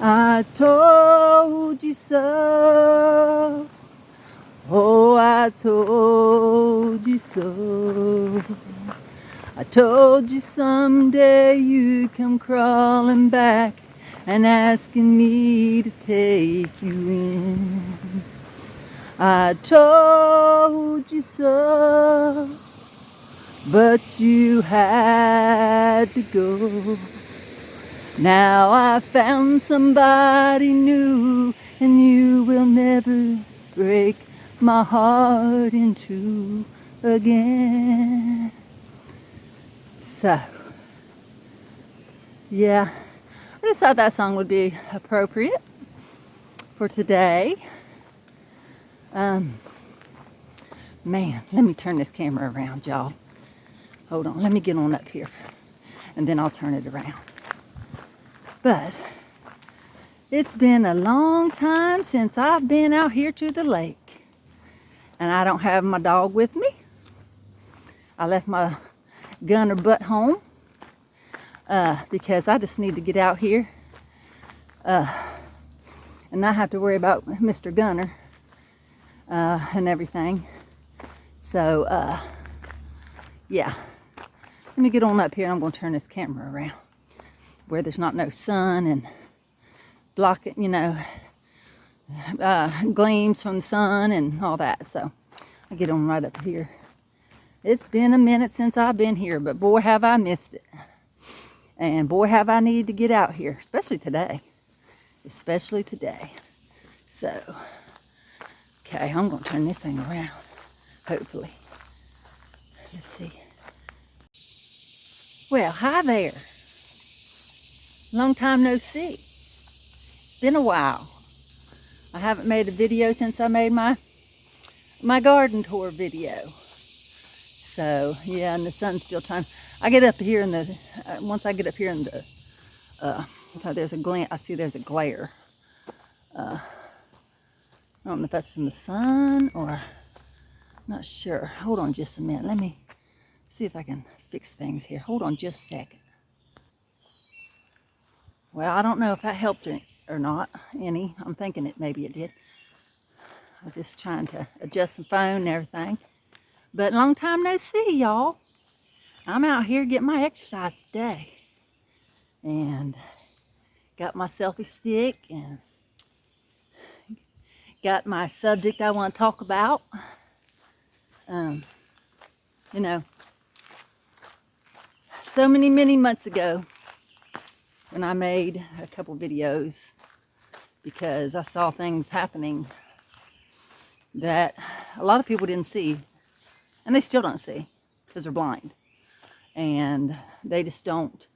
I told you so. Oh, I told you so. I told you someday you'd come crawling back and asking me to take you in. I told you so, but you had to go. Now I found somebody new, and you will never break my heart in two again. So, yeah, I just thought that song would be appropriate for today. Man, let me turn this camera around, y'all. Hold on, let me get on up here, and then I'll turn it around. But it's been a long time since I've been out here to the lake, and I don't have my dog with me. I left my Gunner butt home because I just need to get out here and not have to worry about Mr. Gunner and everything. So, yeah. Let me get on up here. I'm going to turn this camera around where there's not no sun and block it, gleams from the sun and all that. So, I get on right up here. It's been a minute since I've been here, but boy, have I missed it. And boy, have I needed to get out here, especially today. Especially today. So, okay, I'm going to turn this thing around, hopefully. Let's see. Well, hi there. Long time no see. It's been a while. I haven't made a video since I made my garden tour video. So, yeah, and the sun's still trying. I get up here in the, once I get up here in the, there's a glint, I see there's a glare. I don't know if that's from the sun or, not sure. Hold on just a minute. Let me see if I can fix things here. Hold on just a second. Well, I don't know if that helped or not any. I'm thinking maybe it did. I'm just trying to adjust the phone and everything. But long time no see, y'all. I'm out here getting my exercise today. And got my selfie stick and got my subject I want to talk about. You know, so many months ago when I made a couple videos because I saw things happening that a lot of people didn't see, and they still don't see because they're blind. And they just don't,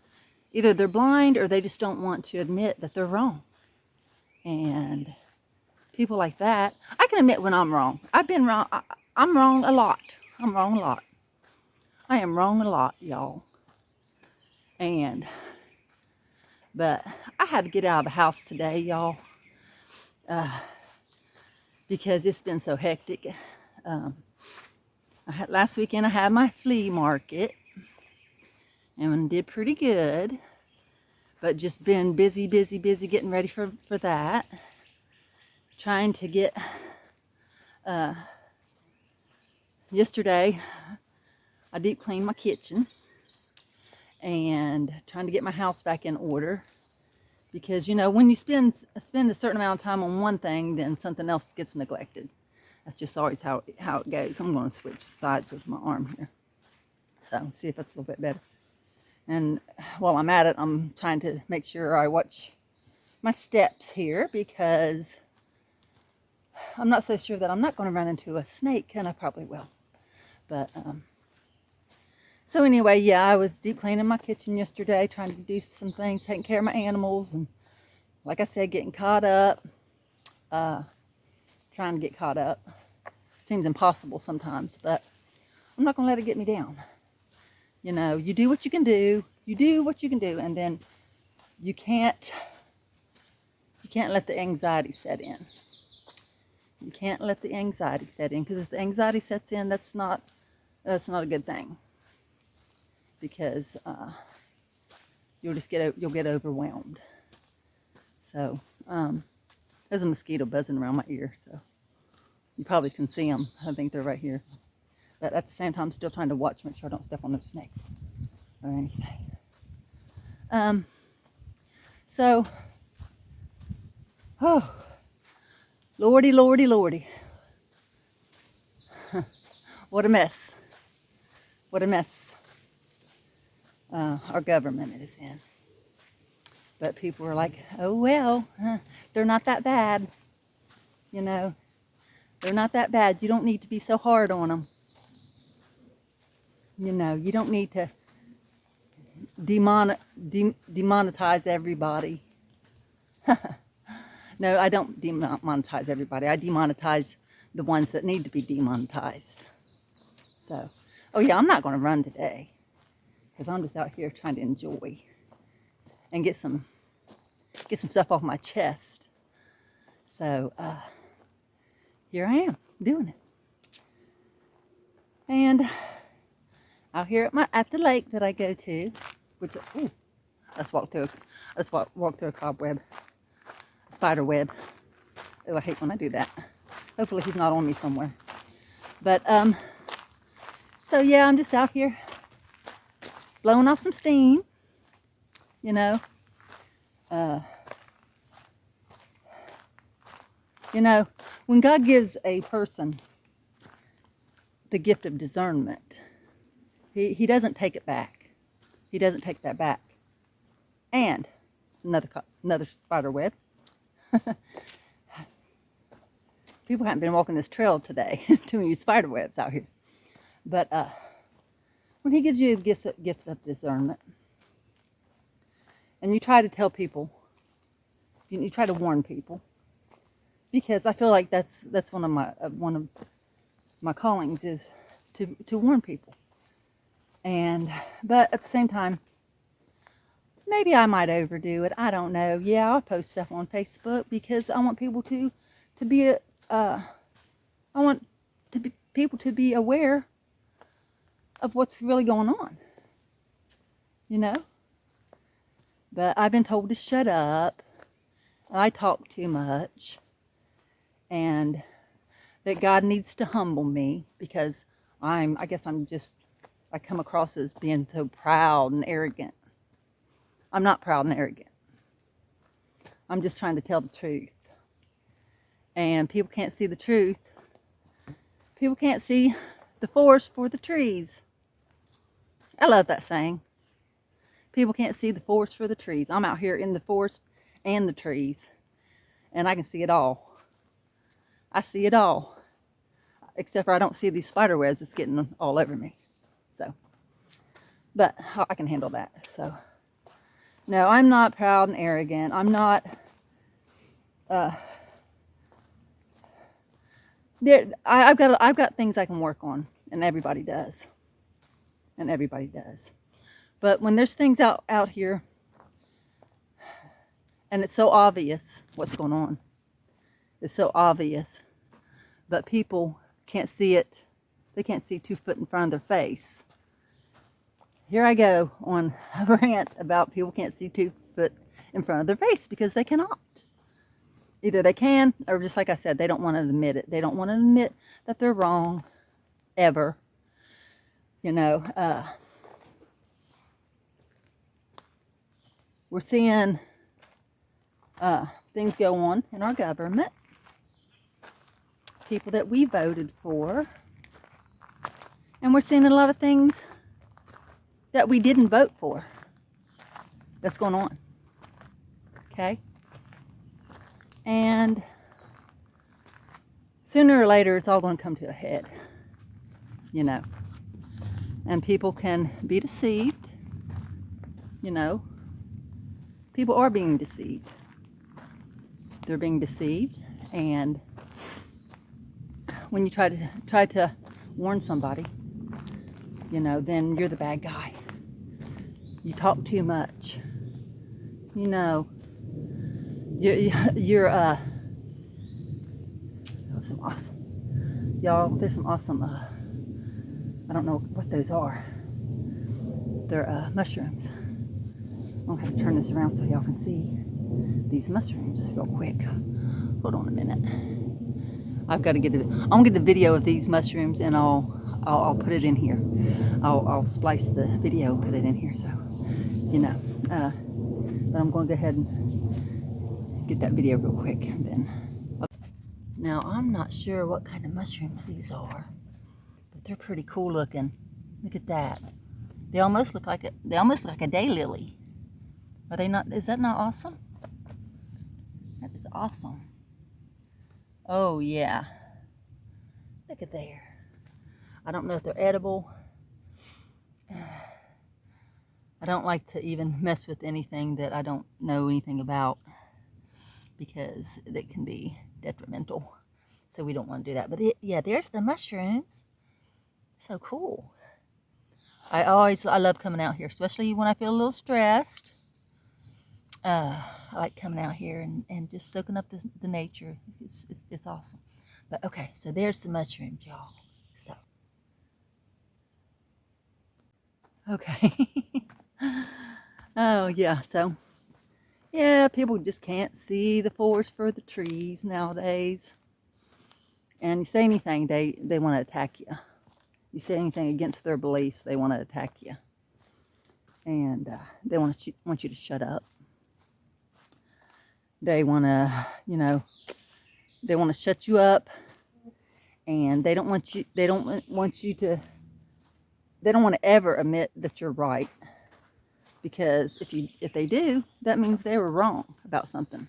either they're blind or they just don't want to admit that they're wrong. And people like that, I can admit when I'm wrong. I've been wrong. I'm wrong a lot. I'm wrong a lot. I am wrong a lot, y'all. But I had to get out of the house today, y'all, because it's been so hectic. Last weekend I had my flea market and did pretty good, but just been busy getting ready for that. Trying to get, yesterday I deep cleaned my kitchen and trying to get my house back in order because, when you spend a certain amount of time on one thing, then something else gets neglected. That's just always how it goes. I'm going to switch sides with my arm here. So, see if that's a little bit better. And while I'm at it, I'm trying to make sure I watch my steps here because I'm not so sure that I'm not going to run into a snake, and I probably will. But, so anyway, yeah, I was deep cleaning my kitchen yesterday, trying to do some things, taking care of my animals, and like I said, getting caught up, trying to get caught up. Seems impossible sometimes, but I'm not going to let it get me down. You do what you can do, and then you can't let the anxiety set in. You can't let the anxiety set in, because if the anxiety sets in, that's not a good thing. Because you'll get overwhelmed. So, there's a mosquito buzzing around my ear, so you probably can see them. I think they're right here. But at the same time, I'm still trying to watch, make sure I don't step on those snakes or anything. So, oh, Lordy, Lordy, Lordy. What a mess. What a mess our government is in. But people are like, oh well, they're not that bad. You know, they're not that bad. You don't need to be so hard on them. You know, you don't need to demonetize everybody. No, I don't demonetize everybody. I demonetize the ones that need to be demonetized. So, oh yeah, I'm not going to run today because I'm just out here trying to enjoy and get some stuff off my chest. So, here I am doing it. And out here at the lake that I go to, which, ooh, I just walked through a cobweb, a spider web. Oh, I hate when I do that. Hopefully he's not on me somewhere. But, so yeah, I'm just out here blowing off some steam, you know. You know, when God gives a person the gift of discernment, he doesn't take it back. He doesn't take that back. And another spider web. People haven't been walking this trail today. Too many spider webs out here. But when he gives you the gift of discernment, and you try to tell people, you try to warn people, because I feel like that's one of my callings is to warn people. But at the same time, maybe I might overdo it. I don't know. Yeah, I'll post stuff on Facebook because I want people people to be aware of what's really going on. You know? But I've been told to shut up. I talk too much. And that God needs to humble me because I come across as being so proud and arrogant. I'm not proud and arrogant. I'm just trying to tell the truth. And people can't see the truth. People can't see the forest for the trees. I love that saying. People can't see the forest for the trees. I'm out here in the forest and the trees. And I can see it all. I see it all. Except for I don't see these spider webs that's getting all over me. So, but I can handle that. So, no, I'm not proud and arrogant. I'm not, I've got things I can work on, and everybody does. And everybody does. But when there's things out here, and it's so obvious what's going on. It's so obvious. But people can't see it. They can't see 2 foot in front of their face. Here I go on a rant about people can't see 2 foot in front of their face because they cannot. Either they can, or just like I said, they don't want to admit it. They don't want to admit that they're wrong, ever. You know, we're seeing things go on in our government. People that we voted for. And we're seeing a lot of things that we didn't vote for that's going on. Okay? And sooner or later, it's all going to come to a head. You know. And people can be deceived. You know. People are being deceived. They're being deceived. And when you try to warn somebody, you know, then you're the bad guy. You talk too much. You know, you're there's some awesome, y'all. There's some awesome. I don't know what those are. They're mushrooms. I'm gonna have to turn this around so y'all can see. these mushrooms real quick. Hold on a minute. I've got to get I'm gonna get the video of these mushrooms, and I'll put it in here. I'll splice the video and put it in here, so you know. But I'm going to go ahead and get that video real quick, and then. Now I'm not sure what kind of mushrooms these are, but they're pretty cool looking. Look at that. They almost look like a daylily. Are they not? Is that not awesome? That is awesome. Oh yeah. Look at there. I don't know if they're edible. I don't like to even mess with anything that I don't know anything about, because it can be detrimental. So we don't want to do that. But yeah, there's the mushrooms. So cool. I love coming out here, especially when I feel a little stressed. I like coming out here and just soaking up the nature. It's awesome. But okay, so there's the mushrooms, y'all. So okay. Oh yeah, so yeah, people just can't see the forest for the trees nowadays. And you say anything, they want to attack you. You say anything against their beliefs, they want to attack you. And they want you to shut up. They want to, they want to shut you up, and they don't want you to, they don't want to ever admit that you're right, because if they do, that means they were wrong about something.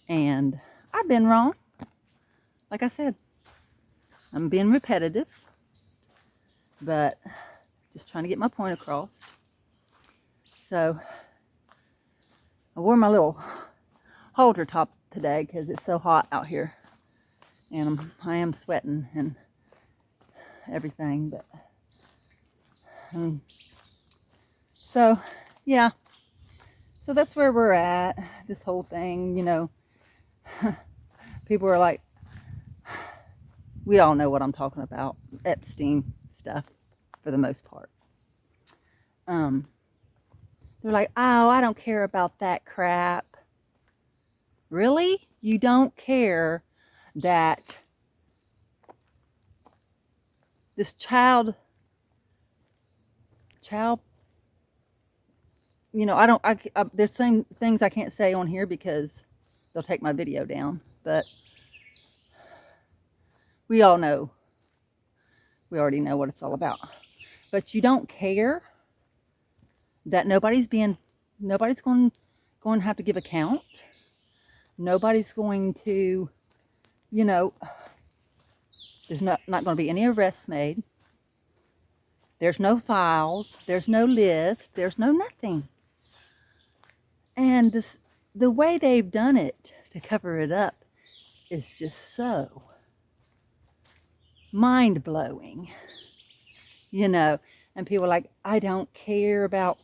And I've been wrong. Like I said, I'm being repetitive, but just trying to get my point across. So I wore my little halter top today because it's so hot out here, and I am sweating and everything. But so yeah, so that's where we're at. This whole thing, people are like, we all know what I'm talking about, Epstein stuff for the most part. They're like, oh, I don't care about that crap. Really? You don't care that this child, there's some things I can't say on here because they'll take my video down, but we all know, we already know what it's all about. But you don't care that nobody's going to have to give account. Nobody's going to, there's not going to be any arrests made. There's no files. There's no list. There's no nothing. And the way they've done it to cover it up is just so mind-blowing. And people are like, I don't care about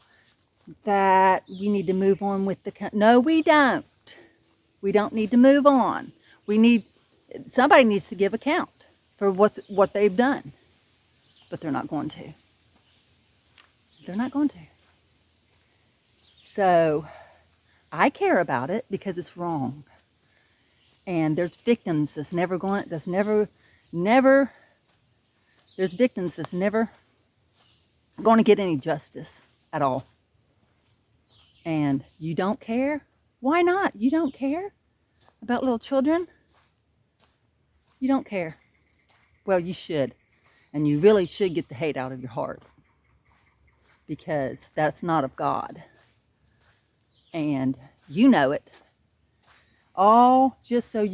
that. We need to move on with no, we don't. We don't need to move on. Somebody needs to give account for what they've done. But they're not going to. They're not going to. So I care about it because it's wrong. And there's victims there's victims that's never going to get any justice at all. And you don't care? Why not? You don't care about little children? You don't care. Well, you should. And you really should get the hate out of your heart, because that's not of God. And you know it. All just so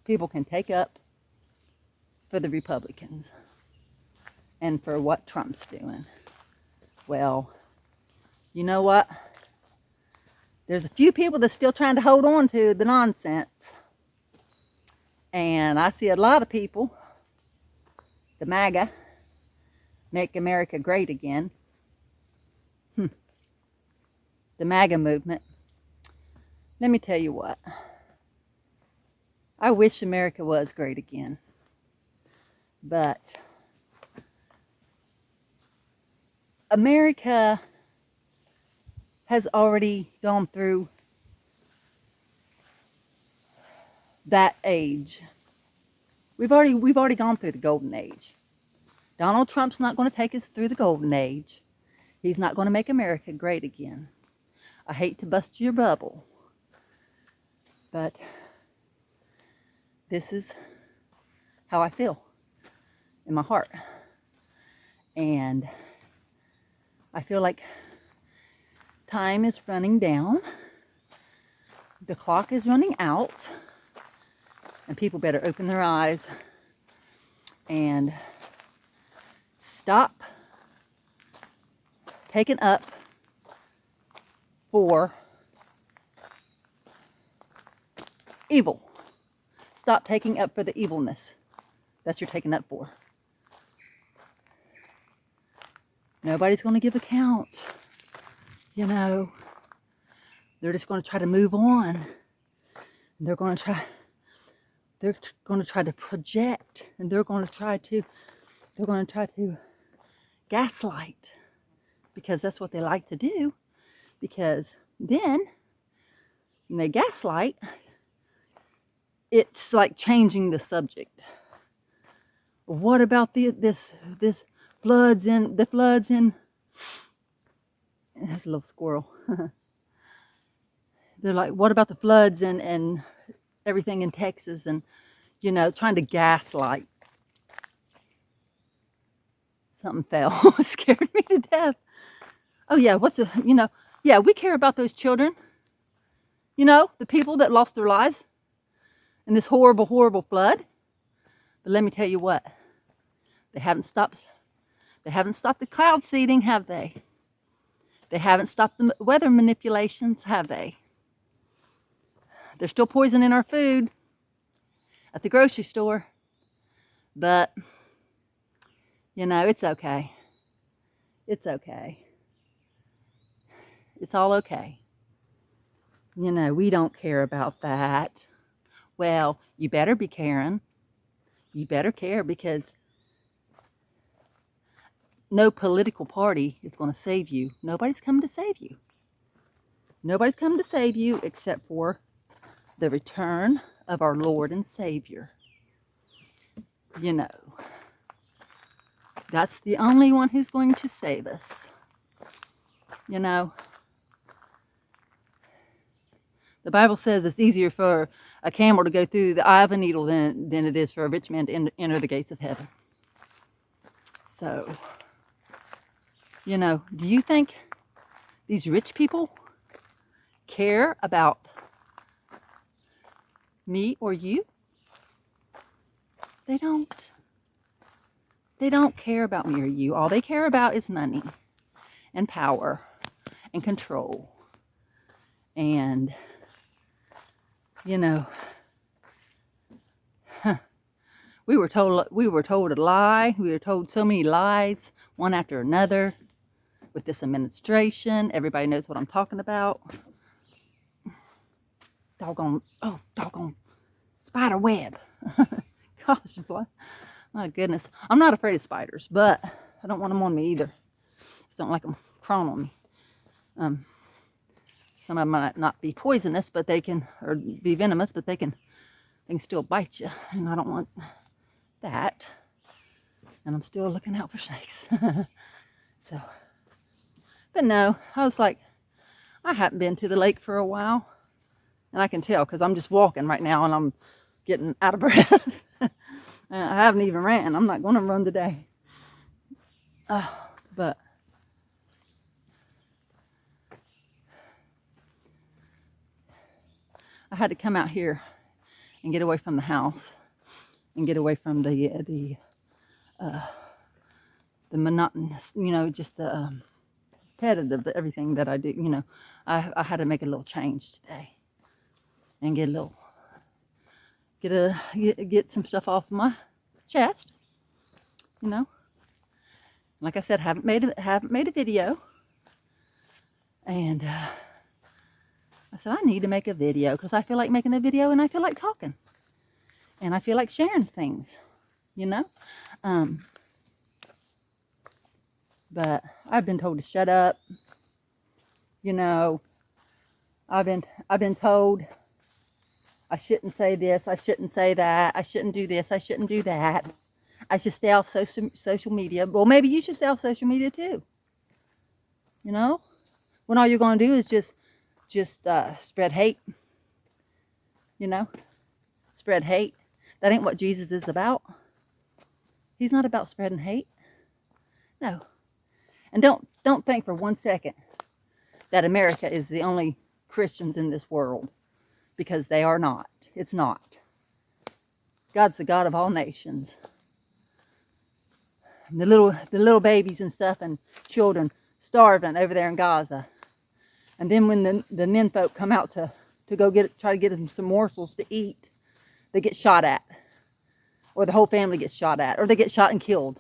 people can take up for the Republicans and for what Trump's doing. Well, you know what? There's a few people that's still trying to hold on to the nonsense. And I see a lot of people, the MAGA, Make America Great Again. The MAGA movement. Let me tell you what. I wish America was great again. But America has already gone through that age. We've already gone through the golden age. Donald Trump's not going to take us through the golden age. He's not going to make America great again. I hate to bust your bubble, but this is how I feel in my heart. And I feel like time is running down. The clock is running out. And people better open their eyes and stop taking up for evil. Stop taking up for the evilness that you're taking up for. Nobody's going to give account. You know, they're just going to try to move on. They're going to try to project, and they're going to try to gaslight, because that's what they like to do. Because then when they gaslight, it's like changing the subject. What about this floods in that's a little squirrel. They're like, what about the floods and everything in Texas, and you know, trying to gaslight. Something fell. It scared me to death. Oh yeah, yeah, we care about those children. You know, the people that lost their lives in this horrible, horrible flood. But let me tell you what, they haven't stopped the cloud seeding, have they? They haven't stopped the weather manipulations, have they? They're still poisoning our food at the grocery store. But, you know, it's okay. It's okay. It's all okay. You know, we don't care about that. Well, you better be caring. You better care, because no political party is going to save you. Nobody's coming to save you. Nobody's coming to save you except for the return of our Lord and Savior. You know, that's the only one who's going to save us. You know, the Bible says it's easier for a camel to go through the eye of a needle than it is for a rich man to enter the gates of heaven. So, you know, do you think these rich people care about me or you? They don't. They don't care about me or you. All they care about is money and power and control. And, you know, we were told a lie. We were told so many lies, one after another, with this administration. Everybody knows what I'm talking about. Doggone spider web. Gosh, my goodness. I'm not afraid of spiders, but I don't want them on me either. Just don't like them crawling on me. Some of them might not be poisonous, but or be venomous, but they can still bite you, and I don't want that. And I'm still looking out for snakes. So, but no, I was like, I haven't been to the lake for a while, and I can tell because I'm just walking right now, and I'm getting out of breath. I haven't even ran. I'm not going to run today. But I had to come out here and get away from the house and get away from the monotonous, you know, just the repetitive, everything that I do. You know, I had to make a little change today and get some stuff off my chest. You know, like I said, haven't made a video, and I said I need to make a video because I feel like making a video, and I feel like talking, and I feel like sharing things. You know, but I've been told to shut up. You know, I've been told I shouldn't say this, I shouldn't say that, I shouldn't do this, I shouldn't do that. I should stay off social media. Well, maybe you should stay off social media too. You know? When all you're going to do is just spread hate. You know? Spread hate. That ain't what Jesus is about. He's not about spreading hate. No. And don't think for 1 second that America is the only Christians in this world, because they are not. It's not. God's the God of all nations. And the little babies and stuff and children starving over there in Gaza. And then when the men folk come out to go try to get them some morsels to eat, they get shot at. Or the whole family gets shot at. Or they get shot and killed.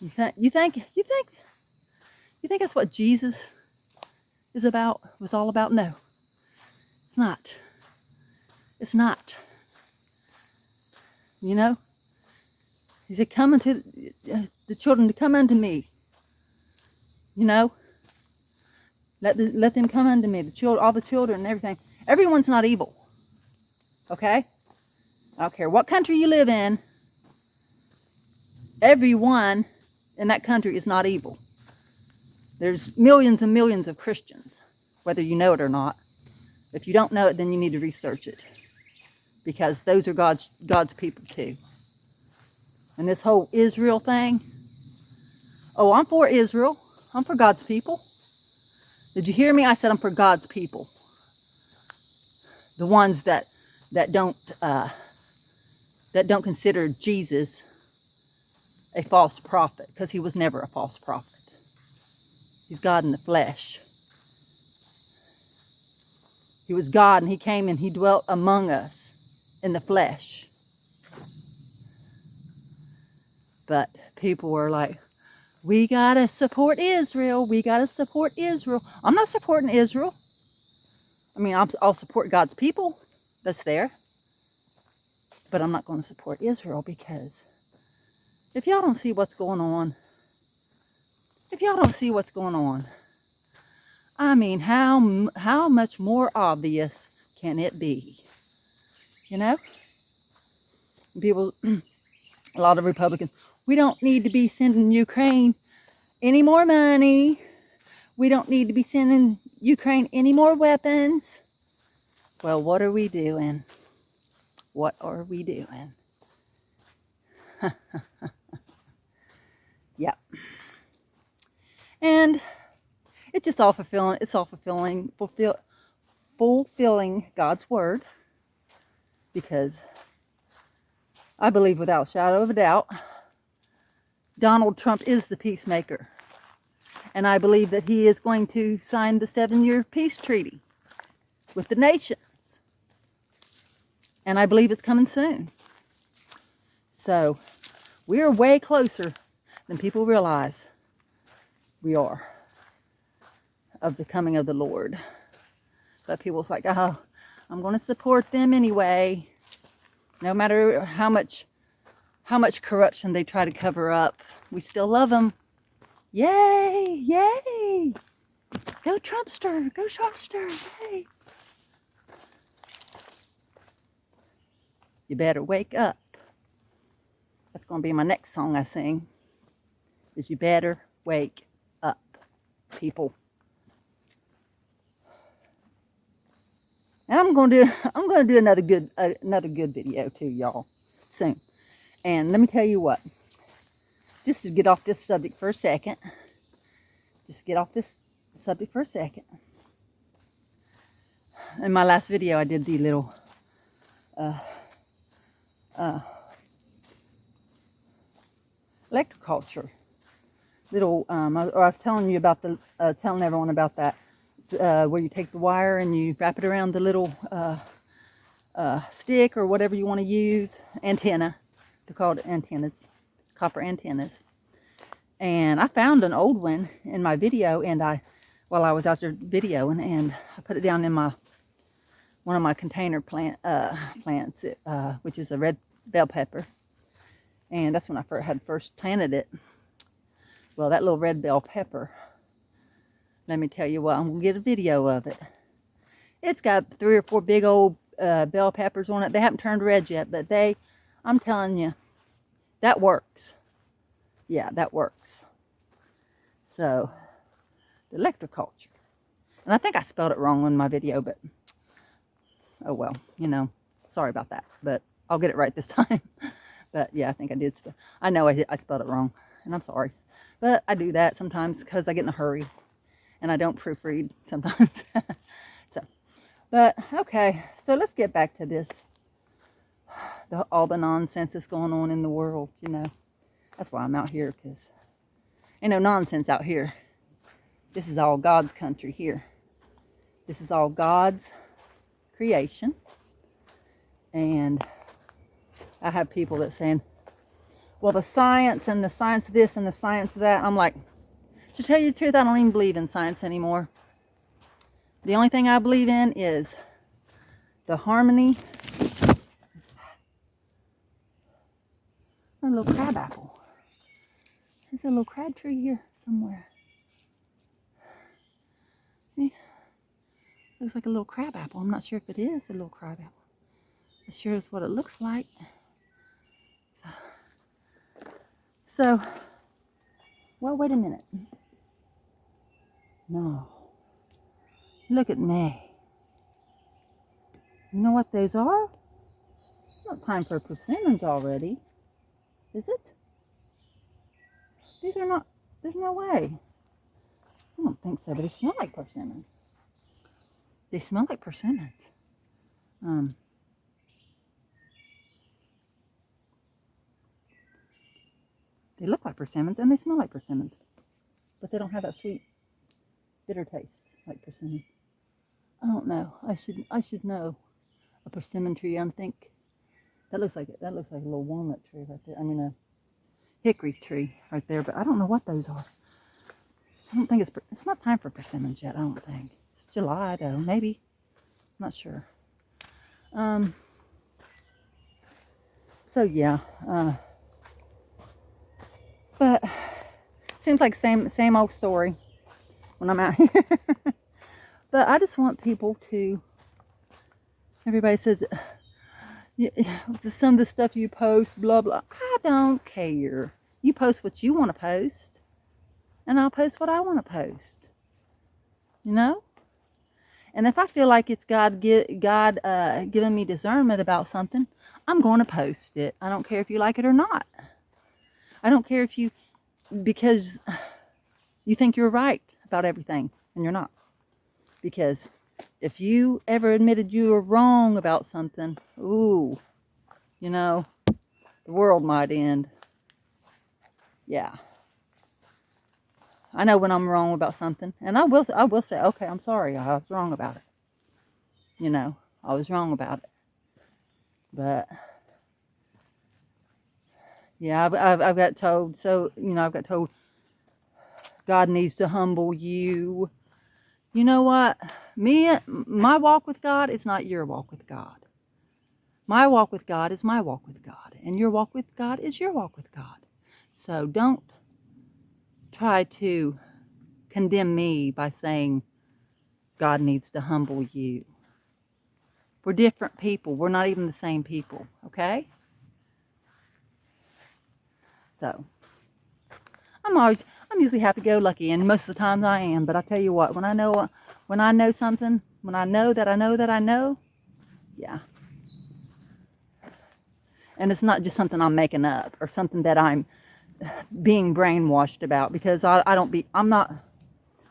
You think that's what Jesus is about? Was all about? No. It's not. It's not. You know? He said, come unto the children to come unto me. You know? Let them come unto me. All the children and everything. Everyone's not evil. Okay? I don't care what country you live in. Everyone in that country is not evil. There's millions and millions of Christians, whether you know it or not. If you don't know it, then you need to research it, because those are God's people too. And this whole Israel thing, oh, I'm for Israel. I'm for God's people. Did you hear me? I said I'm for God's people. The ones that don't consider Jesus a false prophet, because he was never a false prophet. He's God in the flesh. He was God, and he came and he dwelt among us in the flesh. But people were like, we gotta support Israel. We gotta support Israel. I'm not supporting Israel. I mean, I'll support God's people that's there. But I'm not going to support Israel, because if y'all don't see what's going on, I mean, how much more obvious can it be? You know? People, a lot of Republicans, we don't need to be sending Ukraine any more money. We don't need to be sending Ukraine any more weapons. Well, what are we doing? What are we doing? Yep. And it's just all fulfilling. It's all fulfilling God's word, because I believe without a shadow of a doubt, Donald Trump is the peacemaker. And I believe that he is going to sign the 7-year peace treaty with the nations. And I believe it's coming soon. So, we are way closer than people realize we are of the coming of the Lord. But people's like, oh, I'm going to support them anyway. No matter how much corruption they try to cover up, we still love them. Yay! Yay! Go Trumpster! Go Trumpster! Yay! You better wake up. That's going to be my next song I sing. Is you better wake up, people. And I'm going to do another good video too, y'all, soon. And let me tell you what. Just to get off this subject for a second. In my last video, I did the little electroculture. I was telling you about telling everyone about that, where you take the wire and you wrap it around the little stick or whatever you want to use, antenna. They're called antennas, copper antennas. And I found an old one in my video, and while I was out there videoing, and I put it down in one of my container plants, which is a red bell pepper. And that's when I had first planted it. Well, that little red bell pepper, let me tell you what, I'm going to get a video of it. It's got 3 or 4 big old bell peppers on it. They haven't turned red yet, but I'm telling you, that works. Yeah, that works. So, the electroculture. And I think I spelled it wrong in my video, but oh well, sorry about that. But I'll get it right this time. But yeah, I think I did. I know I spelled it wrong, and I'm sorry. But I do that sometimes because I get in a hurry, and I don't proofread sometimes. But okay, so let's get back to this. All the nonsense that's going on in the world, That's why I'm out here, because ain't no nonsense out here. This is all God's country here. This is all God's creation. And I have people that saying, well, the science and the science of this and the science of that. I'm like, to tell you the truth, I don't even believe in science anymore. The only thing I believe in is the harmony. A little crab apple. There's a little crab tree here somewhere. See? Looks like a little crab apple. I'm not sure if it is a little crab apple. It sure is what it looks like. So, well, wait a minute. No. Look at me. You know what those are? It's not time for persimmons already. Is it? These are not, there's no way. I don't think so, but they smell like persimmons. They smell like persimmons. They look like persimmons and they smell like persimmons. But they don't have that sweet, bitter taste like persimmon. I don't know. I should know a persimmon tree. I think that looks like a little walnut tree right there. I mean a hickory tree right there, but I don't know what those are. I don't think it's not time for persimmons yet. I don't think it's July though. Maybe, not sure. So yeah. But seems like same old story when I'm out here. But I just want people to. Everybody says some of the stuff you post, blah blah. I don't care. You post what you want to post, and I'll post what I want to post. And if I feel like it's God giving me discernment about something, I'm going to post it. I don't care if you like it or not. I don't care because you think you're right about everything, and you're not. Because if you ever admitted you were wrong about something, the world might end. Yeah. I know when I'm wrong about something, and I will say, okay, I'm sorry, I was wrong about it. I was wrong about it. But yeah, I've got told. So I've got told God needs to humble you. You know what? My walk with God is not your walk with God. My walk with God is my walk with God, and your walk with God is your walk with God. So don't try to condemn me by saying God needs to humble you. We're different people. We're not even the same people, okay? So, I'm usually happy-go-lucky, and most of the times I am. But I tell you what, when I know something, when I know that I know that I know, yeah. And it's not just something I'm making up or something that I'm being brainwashed about, because I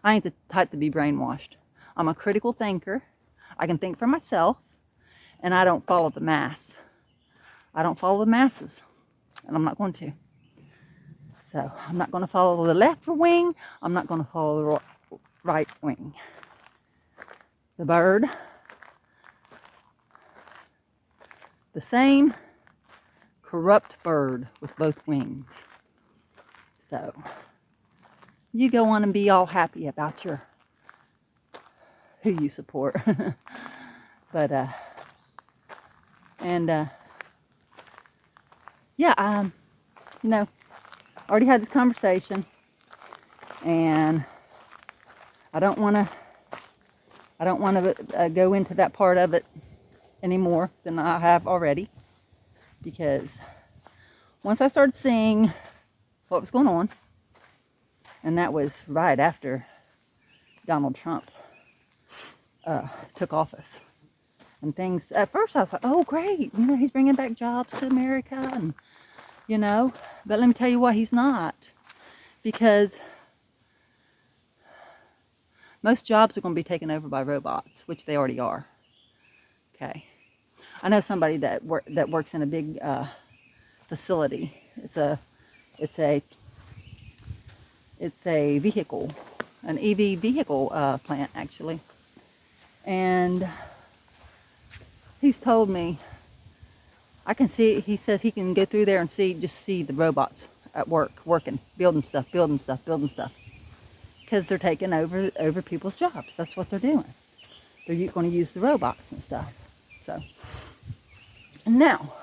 ain't the type to be brainwashed. I'm a critical thinker. I can think for myself, and I don't follow the mass. I don't follow the masses, and I'm not going to. So I'm not going to follow the left wing. I'm not going to follow the right wing. The bird, the same corrupt bird with both wings. So you go on and be all happy about who you support. But yeah, I already had this conversation, and I don't want to go into that part of it any more than I have already, because once I started seeing what was going on, and that was right after Donald Trump took office, and things, at first I was like, oh great, you know, he's bringing back jobs to America, and you know, but let me tell you what, he's not, because most jobs are going to be taken over by robots, which they already are. Okay, I know somebody that works in a big facility. It's a vehicle, an EV vehicle plant actually, and he's told me, I can see, he says he can go through there and see the robots at work, working, building stuff, because they're taking over people's jobs. That's what they're doing. They're going to use the robots and stuff. So, and now,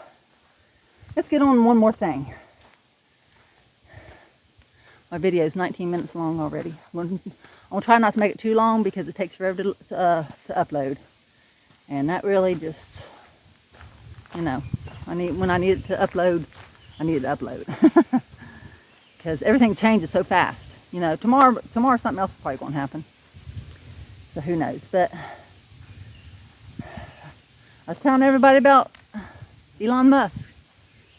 let's get on one more thing. My video is 19 minutes long already. I'm gonna try not to make it too long because it takes forever to upload. And that really just, you know, when I need it to upload, I need it to upload. Because everything changes so fast. You know, tomorrow something else is probably going to happen. So who knows? But I was telling everybody about Elon Musk.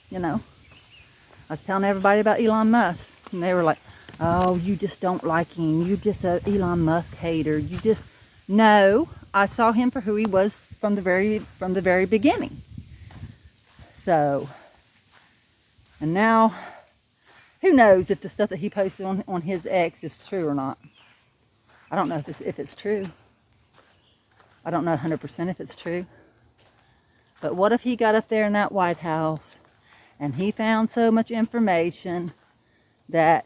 You know, I was telling everybody about Elon Musk, and they were like, "Oh, you just don't like him. You just a Elon Musk hater. You just..." No, I saw him for who he was from the very beginning. So, and now, who knows if the stuff that he posted on his X is true or not? I don't know if it's true. I don't know 100% if it's true. But what if he got up there in that White House and he found so much information that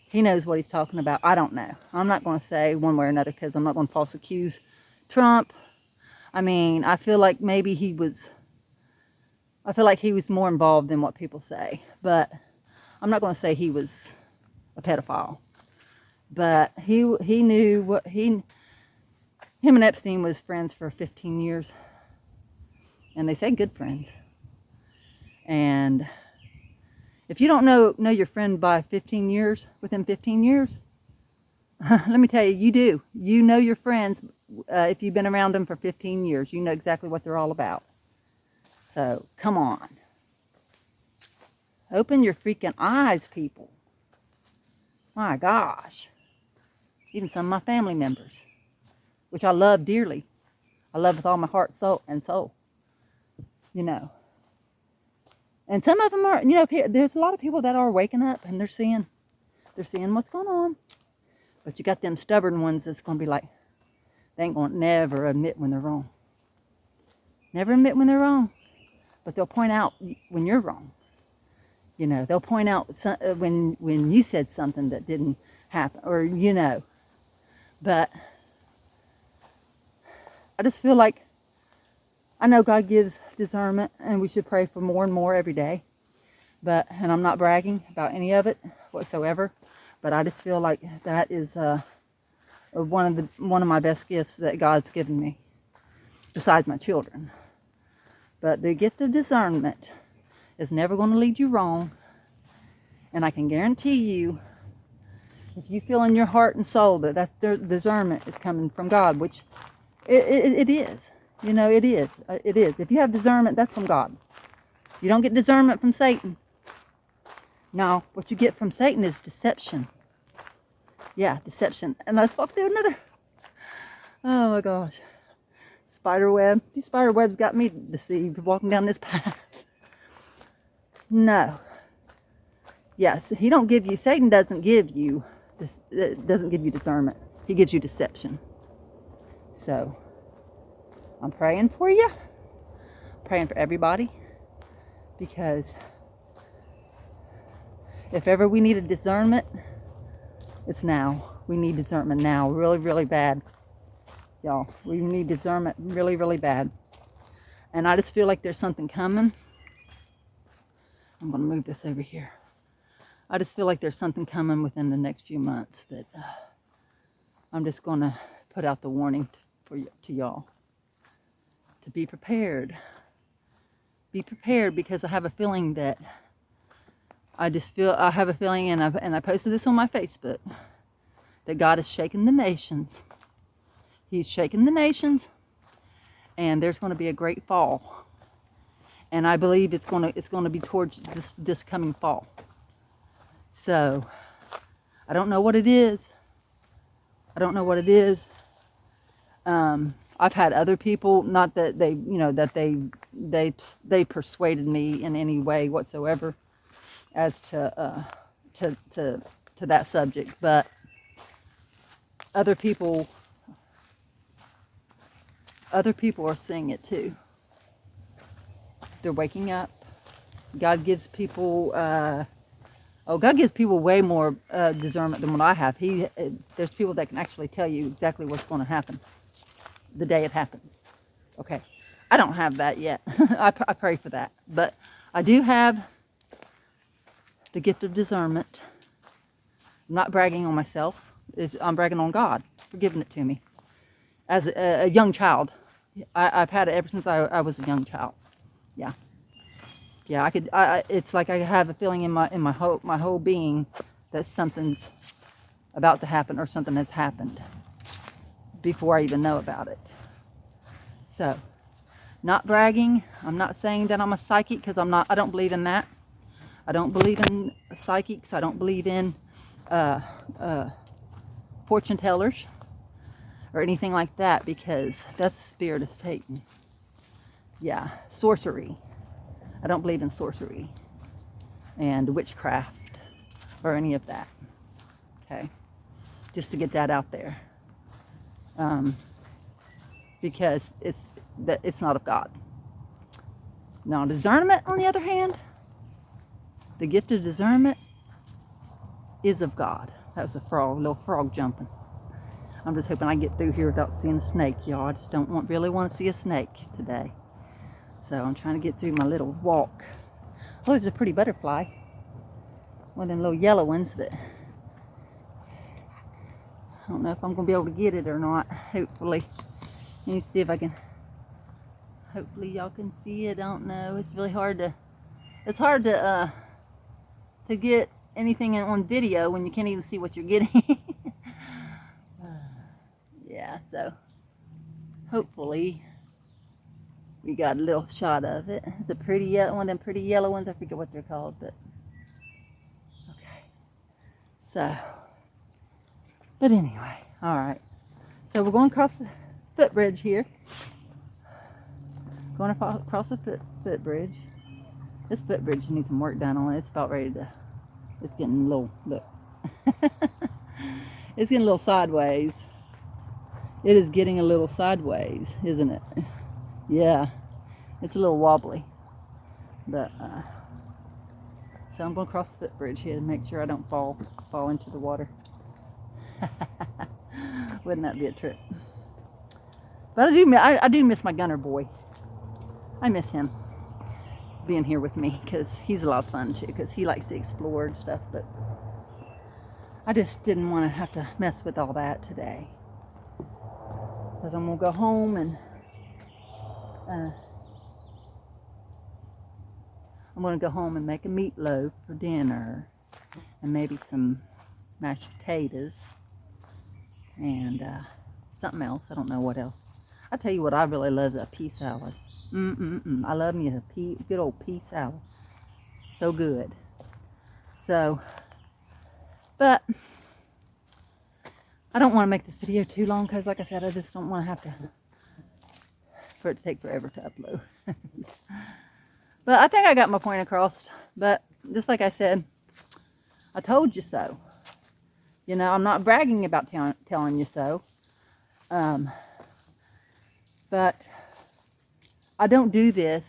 he knows what he's talking about? I don't know. I'm not going to say one way or another because I'm not going to false accuse Trump. I mean, I feel like maybe he was more involved than what people say. But I'm not going to say he was a pedophile. But he knew what him and Epstein was friends for 15 years. And they say good friends. And if you don't know your friend by 15 years, within 15 years, let me tell you, you do. You know your friends if you've been around them for 15 years. You know exactly what they're all about. So, come on. Open your freaking eyes, people. My gosh. Even some of my family members, which I love dearly. I love with all my heart, soul, and soul. You know. And some of them are, you know, there's a lot of people that are waking up and they're seeing what's going on. But you got them stubborn ones that's going to be like, they ain't going to never admit when they're wrong. Never admit when they're wrong. But they'll point out when you're wrong. You know, they'll point out when you said something that didn't happen, or, you know. But I just feel like, I know God gives discernment and we should pray for more and more every day. And I'm not bragging about any of it whatsoever. But I just feel like that is one of my best gifts that God's given me, besides my children. But the gift of discernment is never going to lead you wrong. And I can guarantee you, if you feel in your heart and soul that discernment is coming from God, which it is. You know, it is. It is. If you have discernment, that's from God. You don't get discernment from Satan. No, what you get from Satan is deception. Yeah, deception. And let's walk through another. Oh my gosh. Spider web. These spider webs got me deceived walking down this path. No. Yes, Satan doesn't give you discernment. He gives you deception. So, I'm praying for you. Praying for everybody. Because if ever we need a discernment, it's now. We need discernment now. Really, really bad. Y'all, we need discernment really, really bad. And I just feel like there's something coming. I'm going to move this over here. I just feel like there's something coming within the next few months that I'm just going to put out the warning to y'all. to be prepared. Be prepared, because I have a feeling that I have a feeling, and I posted this on my Facebook, that God is shaking the nations. He's shaking the nations, and there's going to be a great fall. And I believe it's going to be towards this coming fall. So I don't know what it is. I don't know what it is. I've had other people, not that they, that they persuaded me in any way whatsoever as to that subject, but other people are seeing it too. They're waking up. God gives people God gives people way more discernment than what I have. There's people that can actually tell you exactly what's going to happen the day it happens. Okay, I don't have that yet. I pray for that, but I do have the gift of discernment. I'm not bragging on myself. I'm bragging on God for giving it to me as a young child. I've had it ever since I was a young child. Yeah. Yeah, it's like I have a feeling in my whole being that something's about to happen, or something has happened before I even know about it. So, not bragging. I'm not saying that I'm a psychic, because I'm not. I don't believe in that. I don't believe in psychics. I don't believe in fortune tellers or anything like that, because that's the spirit of Satan. Yeah, sorcery. I don't believe in sorcery and witchcraft or any of that. Okay, just to get that out there, because it's not of God. Now, discernment, on the other hand, the gift of discernment is of God. That was a little frog jumping. I'm just hoping I get through here without seeing a snake, y'all. I just don't really want to see a snake today. So I'm trying to get through my little walk. Oh, there's a pretty butterfly. One of them little yellow ones, but I don't know if I'm going to be able to get it or not. Hopefully. Let me see if I can. Hopefully y'all can see it. I don't know. It's really hard to. It's hard to get anything on video when you can't even see what you're getting. Yeah, so hopefully we got a little shot of it. It's a pretty yellow one of them pretty yellow ones. I forget what they're called, but okay. So, but anyway, all right. So we're going across the footbridge here. Going across the footbridge. This footbridge needs some work done on it. It's about ready to. It's getting a little. Look. It's getting a little sideways. It is getting a little sideways, isn't it? Yeah, it's a little wobbly. But so I'm going to cross the footbridge here to make sure I don't fall into the water. Wouldn't that be a trip? But I do miss my gunner boy. I miss him being here with me, because he's a lot of fun too, because he likes to explore and stuff. But I just didn't want to have to mess with all that today, because I'm going to go home and I'm going to go home and make a meatloaf for dinner, and maybe some mashed potatoes, and something else. I don't know what else. I tell you what, I really love a pea salad. I love me a good old pea salad. So good. So, but I don't want to make this video too long, because like I said, I just don't want to have to, for it to take forever to upload. But I think I got my point across. But just like I said, I told you so. You know, I'm not bragging about telling you so. But I don't do this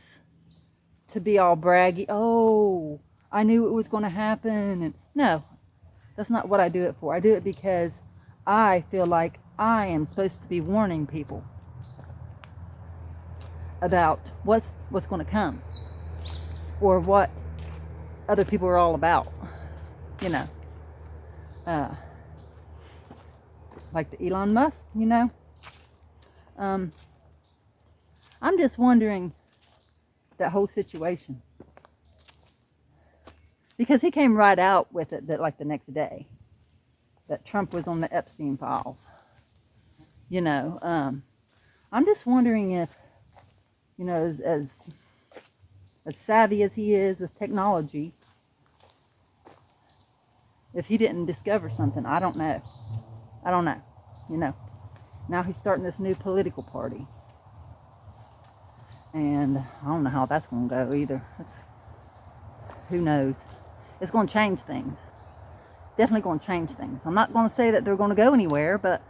to be all braggy. Oh, I knew it was going to happen. And no, that's not what I do it for. I do it because I feel like I am supposed to be warning people about what's going to come, or what other people are all about. You know, like the Elon Musk. You know, I'm just wondering that whole situation. Because he came right out with it that like the next day that Trump was on the Epstein files. You know, I'm just wondering if, you know, as savvy as he is with technology, if he didn't discover something. I don't know. I don't know. You know, now he's starting this new political party. And I don't know how that's going to go either. Who knows? It's going to change things. Definitely going to change things. I'm not going to say that they're going to go anywhere, but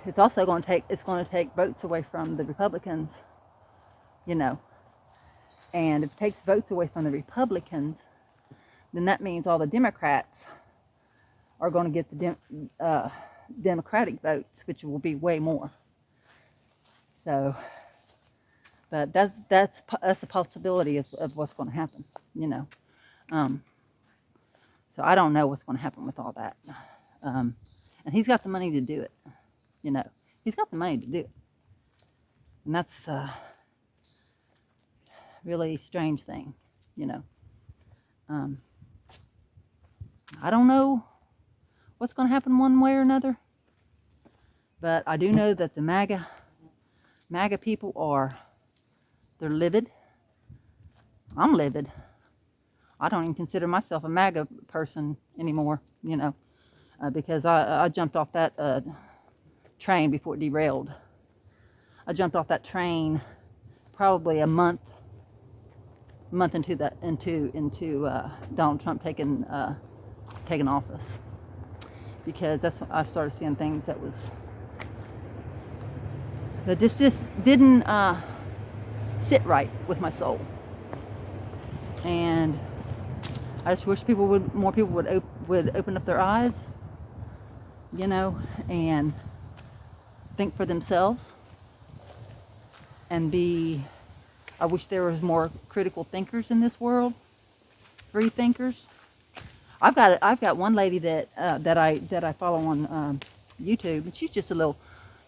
it's also going to take votes away from the Republicans, you know. And if it takes votes away from the Republicans, then that means all the Democrats are going to get the Democratic votes, which will be way more. So, but that's a possibility of what's going to happen, you know. So I don't know what's going to happen with all that. And he's got the money to do it, you know. He's got the money to do it. And that's a really strange thing, you know. I don't know what's going to happen one way or another. But I do know that the MAGA people they're livid. I'm livid. I don't even consider myself a MAGA person anymore, you know, because I jumped off that train before it derailed. I jumped off that train probably a month into Donald Trump taking office, because that's when I started seeing things that just didn't sit right with my soul. And I just wish more people would open up their eyes, you know, and think for themselves, and I wish there was more critical thinkers in this world, free thinkers. I've got one lady that I follow on YouTube, and she's just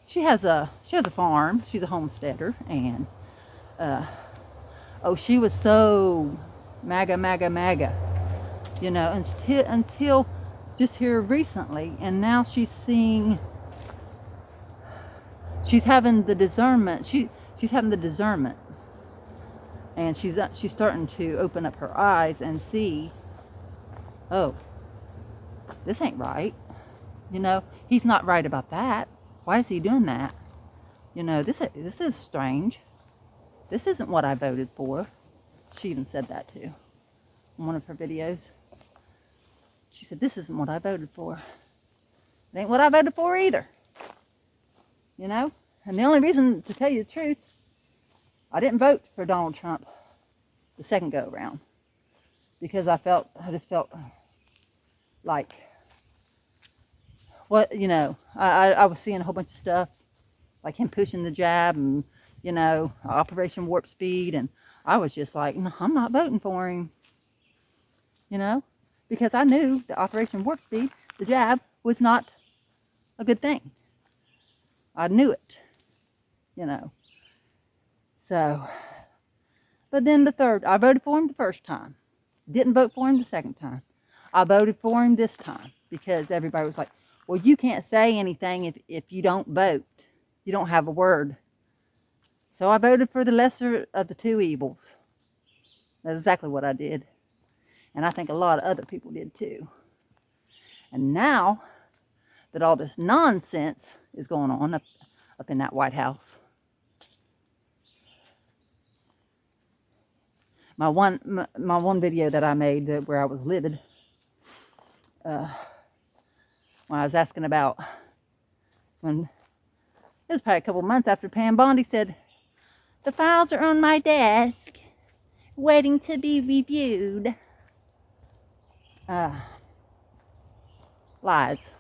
she has a farm. She's a homesteader, and she was so MAGA, you know, until just here recently, and now she's having the discernment. She's having the discernment, and she's starting to open up her eyes and see, oh, this ain't right. You know, he's not right about that. Why is he doing that? You know, this is strange. This isn't what I voted for. She even said that too in one of her videos. She said, this isn't what I voted for. It ain't what I voted for either. You know? And the only reason, to tell you the truth, I didn't vote for Donald Trump the second go around, because I just felt like, what, you know, I was seeing a whole bunch of stuff, like him pushing the jab and, you know, Operation Warp Speed, and I was just like, no, I'm not voting for him, you know, because I knew the Operation Warp Speed, the jab, was not a good thing. I knew it, you know. So, but then I voted for him the first time. Didn't vote for him the second time. I voted for him this time because everybody was like, well, you can't say anything if you don't vote. You don't have a word. So I voted for the lesser of the two evils. That's exactly what I did. And I think a lot of other people did too. And now that all this nonsense is going on up in that White House, my one video that I made where I was livid, when I was asking about, when it was probably a couple months after Pam Bondi said, the files are on my desk waiting to be reviewed. Lies.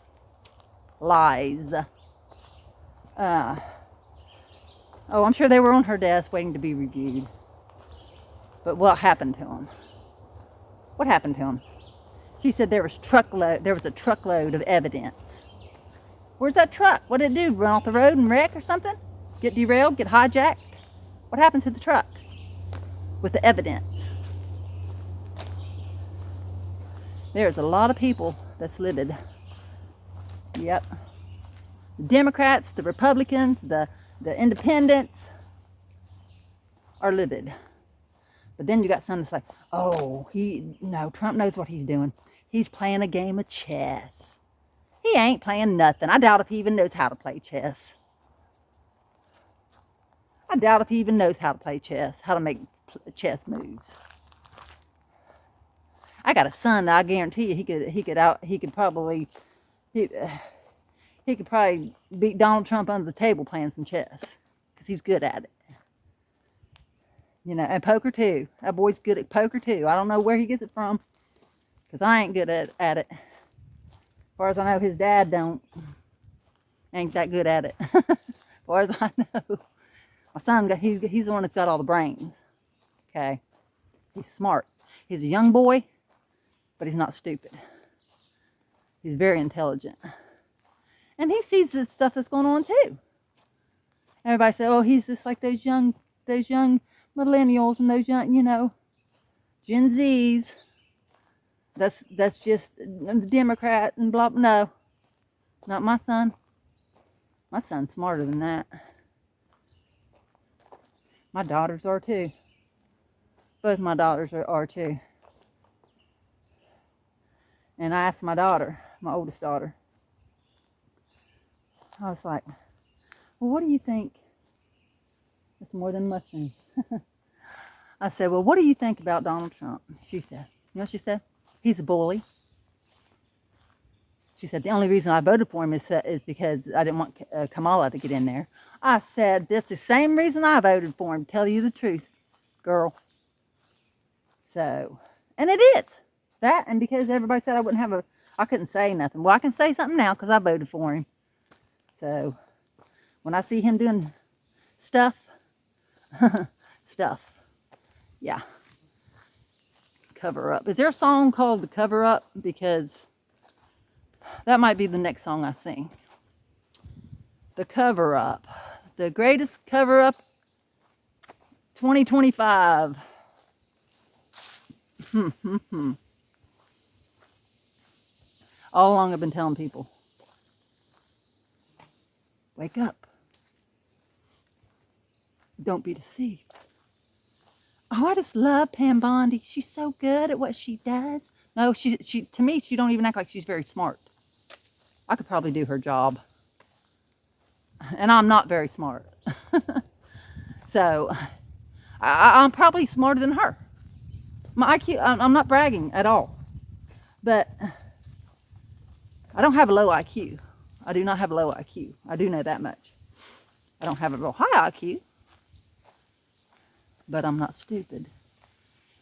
I'm sure they were on her desk waiting to be reviewed. But what happened to them? What happened to them? She said there was a truckload of evidence. Where's that truck? What did it do? Run off the road and wreck or something? Get derailed? Get hijacked? What happened to the truck with the evidence? There's a lot of people that's livid. Yep. The Democrats, the Republicans, the independents are livid. But then you got some that's like, oh, Trump knows what he's doing. He's playing a game of chess. He ain't playing nothing. I doubt if he even knows how to play chess. I doubt if he even knows how to play chess, how to make chess moves. I got a son that I guarantee you he could probably beat Donald Trump under the table playing some chess, because he's good at it. You know, and poker too. That boy's good at poker too. I don't know where he gets it from, because I ain't good at it. As far as I know, his dad ain't that good at it. As far as I know. My son, he's the one that's got all the brains. Okay? He's smart. He's a young boy, but he's not stupid. He's very intelligent. And he sees the stuff that's going on too. Everybody said, oh, he's just like those young millennials and those young, Gen Zs. That's just the Democrat and blah. No, not my son. My son's smarter than that. My daughters are too. Both my daughters are too. And I asked my daughter, my oldest daughter, I was like, well, what do you think? It's more than mushrooms. I said, well, what do you think about Donald Trump? She said, you know what she said? He's a bully. She said, the only reason I voted for him is because I didn't want Kamala to get in there. I said, that's the same reason I voted for him, to tell you the truth, girl. So, and it is. That, and because everybody said I couldn't say nothing. Well, I can say something now because I voted for him. So, when I see him doing stuff, yeah. Cover Up. Is there a song called The Cover Up? Because that might be the next song I sing. The Cover Up. The greatest cover up 2025. All along I've been telling people, wake up. Don't be deceived. Oh, I just love Pam Bondi. She's so good at what she does. No, she to me, she don't even act like she's very smart. I could probably do her job. And I'm not very smart. So, I'm probably smarter than her. My IQ, I'm not bragging at all. But I don't have a low IQ. I do not have a low IQ. I do know that much. I don't have a real high IQ. But I'm not stupid.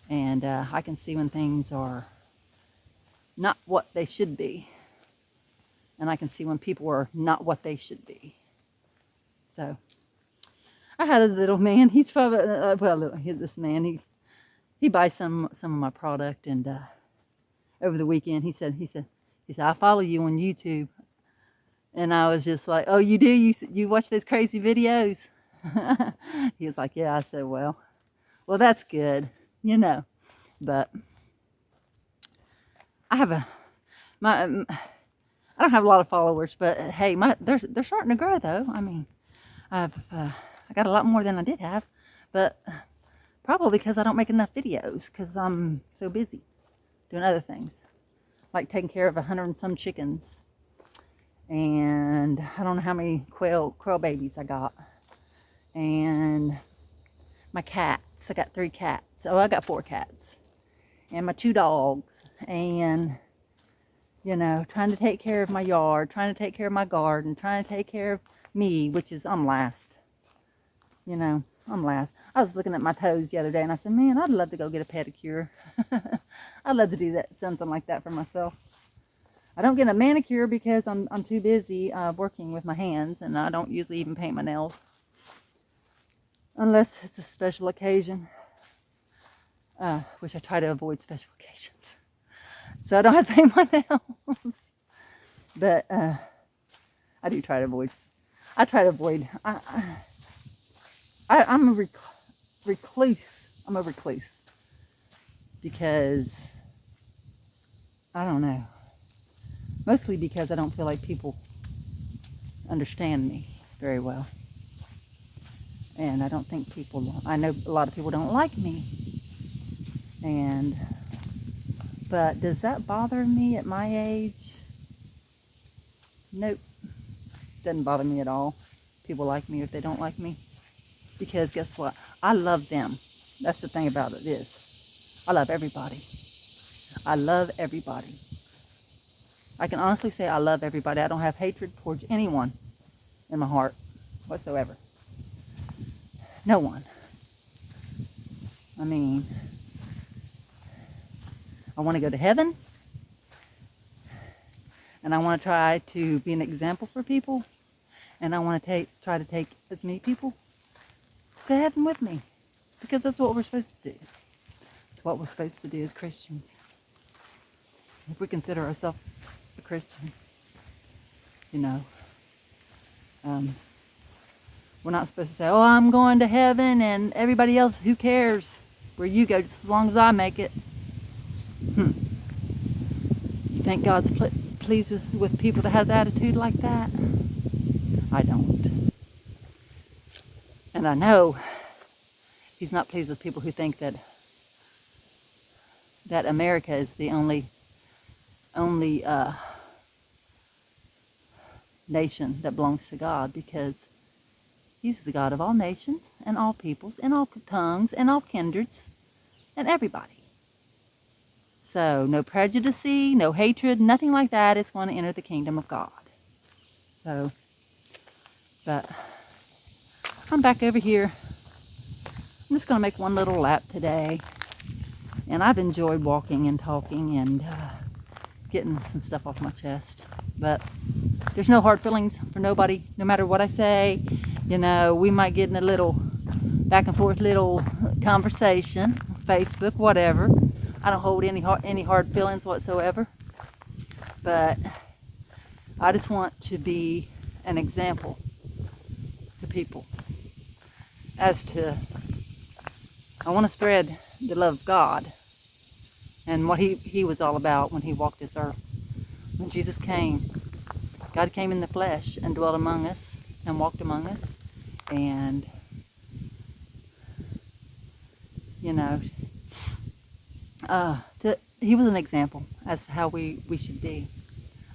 And I can see when things are not what they should be. And I can see when people are not what they should be. So, I had a little man. He's probably, this man, he buys some of my product. And over the weekend, he said, I follow you on YouTube. And I was just like, oh, you do? You watch those crazy videos? He was like, yeah. I said, well, that's good, but I don't have a lot of followers, but hey, they're starting to grow though. I mean, I got a lot more than I did have, but probably because I don't make enough videos because I'm so busy doing other things, like taking care of 100 and some chickens, and I don't know how many quail babies I got, and my cats. I got 3 cats. Oh, I got 4 cats. And my 2 dogs. And, trying to take care of my yard, trying to take care of my garden, trying to take care of me, which is, I'm last. I'm last. I was looking at my toes the other day and I said, man, I'd love to go get a pedicure. I'd love to do something like that for myself. I don't get a manicure because I'm too busy working with my hands, and I don't usually even paint my nails. Unless it's a special occasion, which I try to avoid special occasions, so I don't have to paint my nails. But I do try to avoid. I try to avoid. I'm recluse. I'm a recluse because I don't know. Mostly because I don't feel like people understand me very well. And I don't think I know a lot of people don't like me. But does that bother me at my age? Nope. Doesn't bother me at all. People like me if they don't like me. Because guess what? I love them. That's the thing about it is, I love everybody. I love everybody. I can honestly say I love everybody. I don't have hatred towards anyone in my heart whatsoever. No one. I mean, I want to go to heaven, and I want to try to be an example for people, and I want to try to take as many people to heaven with me, because that's what we're supposed to do. It's what we're supposed to do as Christians. If we consider ourselves a Christian, you know, we're not supposed to say, oh, I'm going to heaven and everybody else, who cares where you go, just as long as I make it. You think God's pleased with people that have the attitude like that? I don't. And I know he's not pleased with people who think that America is the only nation that belongs to God, because he's the God of all nations and all peoples and all tongues and all kindreds and everybody. So no prejudice, no hatred, nothing like that is going to enter the kingdom of God. So, but I'm back over here. I'm just going to make one little lap today. And I've enjoyed walking and talking and getting some stuff off my chest. But there's no hard feelings for nobody, no matter what I say. You know, we might get in a little back and forth little conversation, Facebook, whatever. I don't hold any hard feelings whatsoever. But I just want to be an example to people as to, I want to spread the love of God and what he was all about when he walked this earth. When Jesus came, God came in the flesh and dwelt among us and walked among us. And, you know, he was an example as to how we should be.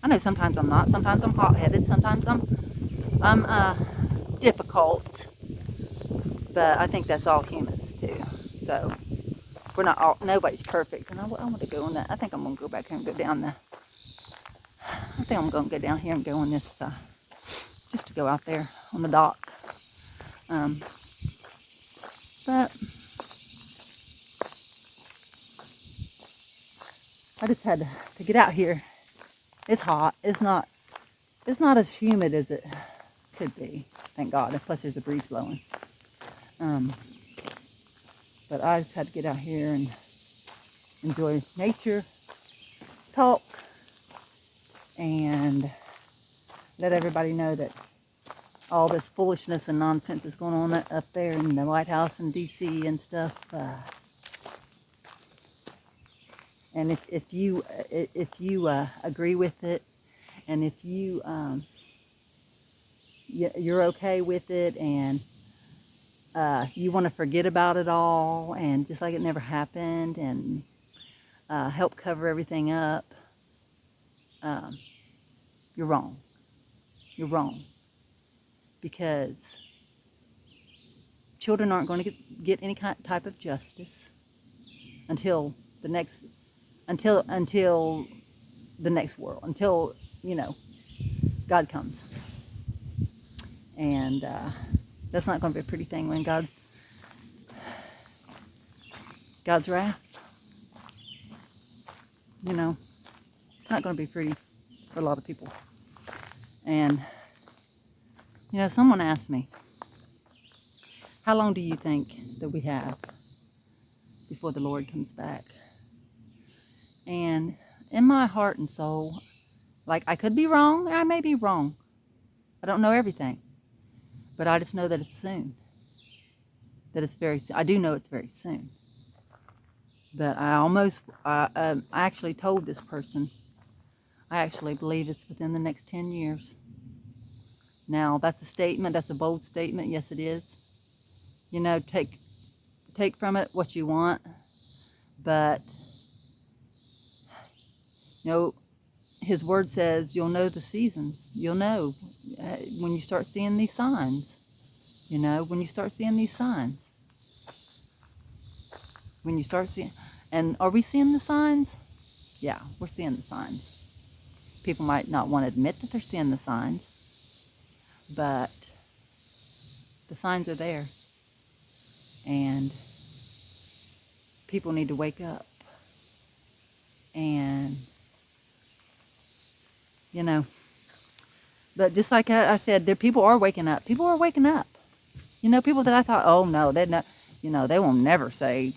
I know sometimes I'm not. Sometimes I'm hot-headed. Sometimes I'm difficult. But I think that's all humans too. So we're not all. Nobody's perfect. And I want to go on that. I think I'm gonna go back here and go down the. I think I'm gonna go down here and go on this. Just to go out there on the dock. But I just had to get out here. It's hot. It's not as humid as it could be. Thank God. And plus there's a breeze blowing. But I just had to get out here and enjoy nature, talk, and let everybody know that all this foolishness and nonsense is going on up there in the White House and D.C. and stuff. And if you agree with it, and if you're okay with it, and you want to forget about it all and just like it never happened, and help cover everything up, you're wrong. You're wrong. Because children aren't going to get any type of justice until the next world, until, you know, God comes. And that's not going to be a pretty thing when God's wrath, you know, not going to be pretty for a lot of people. And, you know, someone asked me, how long do you think that we have before the Lord comes back? And in my heart and soul, like, I could be wrong, I may be wrong. I don't know everything. But I just know that it's soon. that it's very soon. I do know it's very soon. But I actually told this person, I actually believe it's within the next 10 years. Now, that's a statement. That's a bold statement. Yes, it is. You know, take from it what you want. But, you know, his word says you'll know the seasons. You'll know when you start seeing these signs. You know, when you start seeing these signs. When you start seeing, and are we seeing the signs? Yeah, we're seeing the signs. People might not want to admit that they're seeing the signs, but the signs are there. And people need to wake up. And, you know, but just like I said, people are waking up. People are waking up. You know, people that I thought, oh no, they're not, you know, they won't never say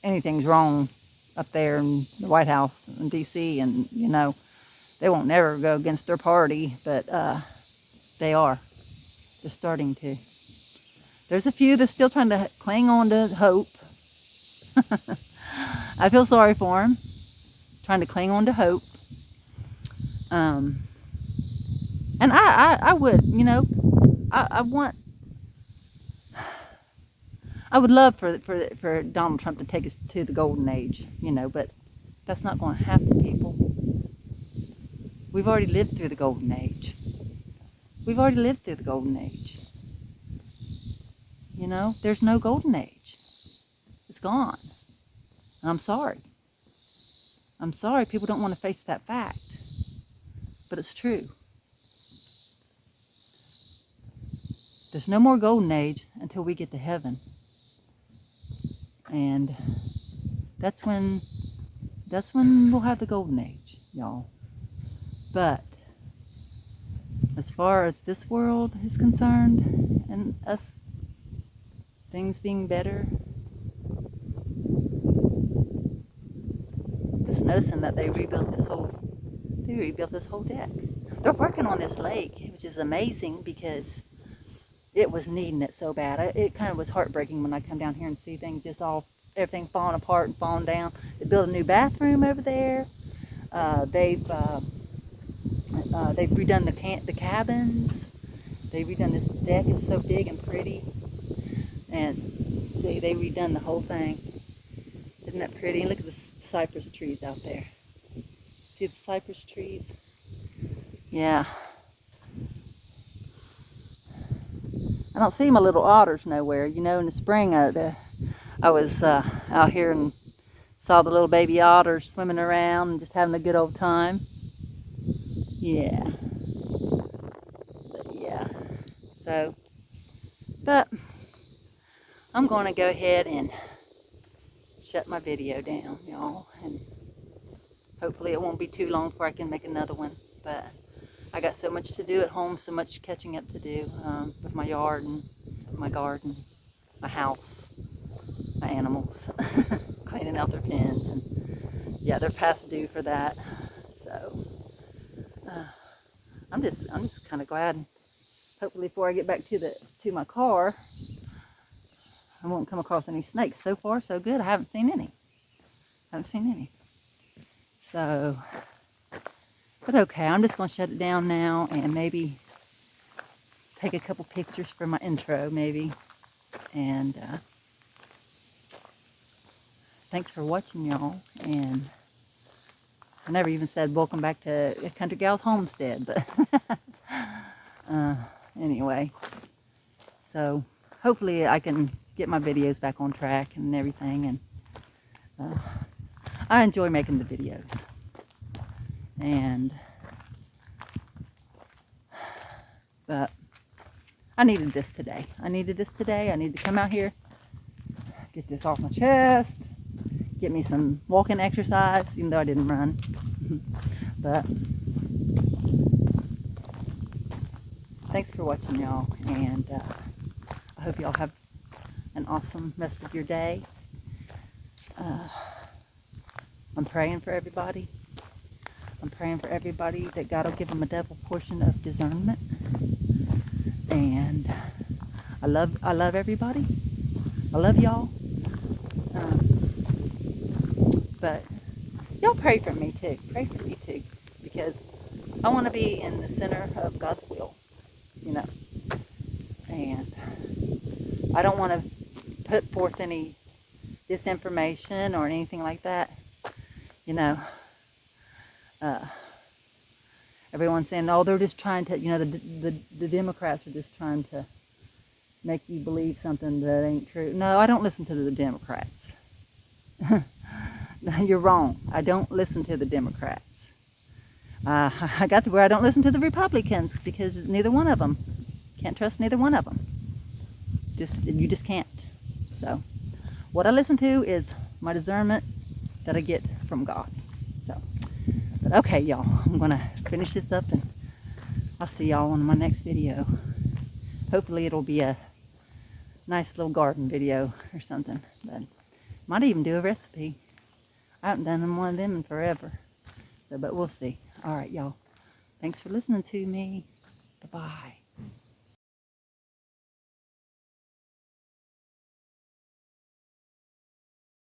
anything's wrong up there in the White House in D.C. and, you know, they won't never go against their party, but they are. They're starting to. There's a few that's still trying to cling on to hope. I feel sorry for them, trying to cling on to hope. And I would, you know, I would love for Donald Trump to take us to the golden age, you know, but that's not going to happen, people. We've already lived through the golden age. We've already lived through the golden age. You know, there's no golden age. It's gone. And I'm sorry. I'm sorry people don't want to face that fact. But it's true. There's no more golden age until we get to heaven. And that's when we'll have the golden age, y'all. But as far as this world is concerned and us things being better, just noticing that they rebuilt this whole deck. They're working on this lake, which is amazing because it was needing it so bad. It kind of was heartbreaking when I come down here and see things just everything falling apart and falling down. They built a new bathroom over there. They've redone the cabins. They've redone this deck. It's so big and pretty. And see, they redone the whole thing. Isn't that pretty? And look at the cypress trees out there. See the cypress trees? Yeah. I don't see my little otters nowhere. You know, in the spring, I was out here and saw the little baby otters swimming around and just having a good old time. Yeah. But yeah. So, but I'm going to go ahead and shut my video down, y'all. And hopefully it won't be too long before I can make another one. But I got so much to do at home, so much catching up to do with my yard and my garden, my house, my animals, cleaning out their pens, and yeah, they're past due for that. So I'm just kind of glad. Hopefully, before I get back to my car, I won't come across any snakes. So far, so good. I haven't seen any. So. But okay, I'm just going to shut it down now and maybe take a couple pictures for my intro, maybe. And thanks for watching, y'all. And I never even said welcome back to Country Gal's Homestead, but anyway. So hopefully I can get my videos back on track and everything. And I enjoy making the videos. But I needed this today. I need to come out here, get this off my chest, get me some walking exercise, even though I didn't run. But thanks for watching, y'all, and I hope y'all have an awesome rest of your day. I'm praying for everybody. I'm praying for everybody that God will give them a double portion of discernment. And I love everybody. I love y'all. But y'all pray for me too. Pray for me too. Because I want to be in the center of God's will, you know. And I don't want to put forth any disinformation or anything like that. You know, everyone's saying, oh, they're just trying to, you know, the Democrats are just trying to make you believe something that ain't true. No, I don't listen to the Democrats. You're wrong. I don't listen to the Democrats. I got to where I don't listen to the Republicans because neither one of them. Can't trust neither one of them. You just can't. So, what I listen to is my discernment that I get from God. So, but okay, y'all, I'm gonna finish this up and I'll see y'all in my next video. Hopefully it'll be a nice little garden video or something, but might even do a recipe. I haven't done one of them in forever. So, but we'll see. All right, y'all. Thanks for listening to me. Bye-bye.